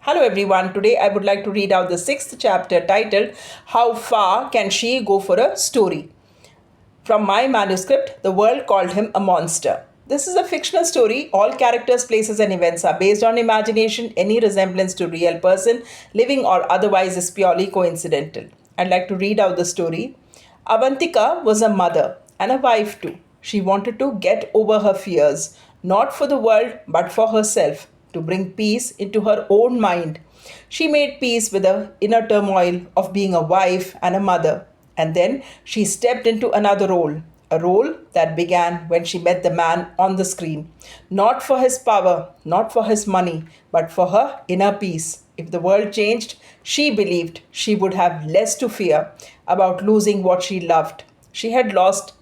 Hello everyone, today I would like to read out the sixth chapter titled How Far Can She Go for a Story? From my manuscript, The World Called Him a Monster. This is a fictional story. All characters, places, and events are based on imagination. Any resemblance to real person, living or otherwise, is purely coincidental. I'd like to read out the story. Avantika was a mother and a wife too. She wanted to get over her fears, not for the world but for herself, to bring peace into her own mind. She made peace with the inner turmoil of being a wife and a mother, and then she stepped into another role, a role that began when she met the man on the screen. Not for his power, not for his money, but for her inner peace. If the world changed, she believed she would have less to fear about losing what she loved. She had lost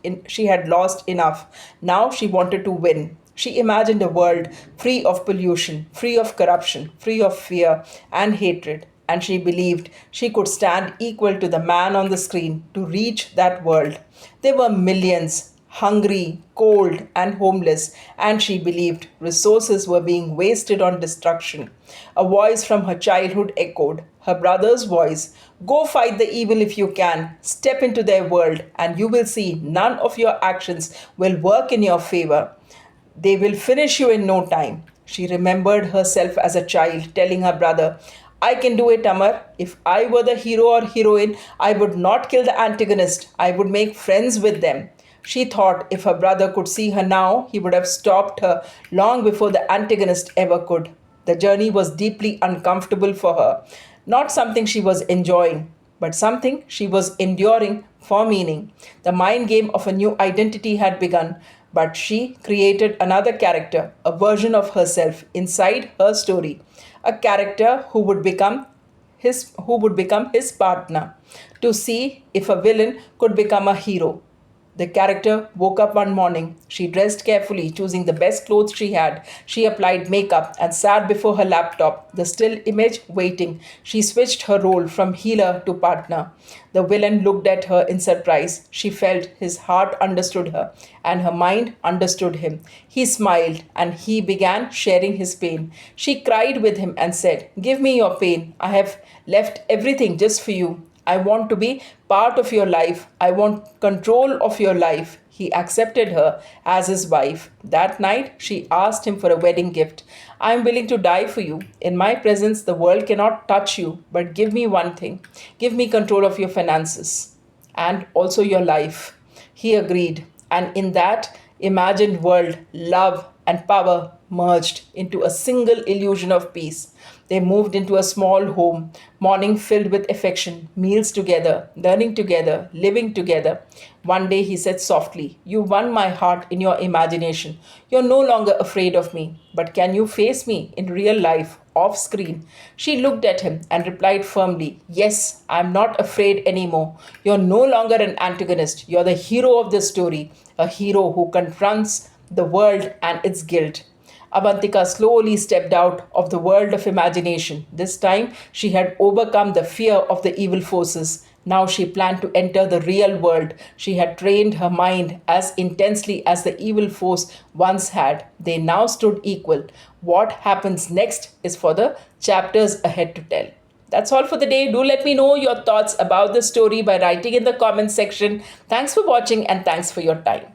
enough. Now she wanted to win. She imagined a world free of pollution, free of corruption, free of fear and hatred, and she believed she could stand equal to the man on the screen to reach that world. There were millions, hungry, cold, and homeless, and she believed resources were being wasted on destruction. A voice from her childhood echoed her brother's voice. Go fight the evil if you can. Step into their world, and you will see none of your actions will work in your favor. They will finish you in no time. She remembered herself as a child telling her brother, I can do it, Amar. If I were the hero or heroine, I would not kill the antagonist. I would make friends with them. She thought if her brother could see her now, he would have stopped her long before the antagonist ever could. The journey was deeply uncomfortable for her. Not something she was enjoying, but something she was enduring for meaning. The mind game of a new identity had begun, but she created another character, a version of herself inside her story, a character who would become his partner, to see if a villain could become a hero. The character woke up one morning. She dressed carefully, choosing the best clothes she had. She applied makeup and sat before her laptop, the still image waiting. She switched her role from healer to partner. The villain looked at her in surprise. She felt his heart understood her, and her mind understood him. He smiled, and he began sharing his pain. She cried with him and said, Give me your pain. I have left everything just for you. I want to be part of your life. I want control of your life. He accepted her as his wife. That night, she asked him for a wedding gift. I am willing to die for you. In my presence, the world cannot touch you, but give me one thing. Give me control of your finances and also your life. He agreed, and in that imagined world, love and power merged into a single illusion of peace. They moved into a small home, morning filled with affection, meals together, learning together, living together. One day he said softly, You won my heart in your imagination. You're no longer afraid of me, but can you face me in real life, off screen? She looked at him and replied firmly, Yes, I'm not afraid anymore. You're no longer an antagonist. You're the hero of the story, a hero who confronts the world and its guilt. Avantika slowly stepped out of the world of imagination. This time, she had overcome the fear of the evil forces. Now she planned to enter the real world. She had trained her mind as intensely as the evil force once had. They now stood equal. What happens next is for the chapters ahead to tell. That's all for the day. Do let me know your thoughts about the story by writing in the comments section. Thanks for watching and thanks for your time.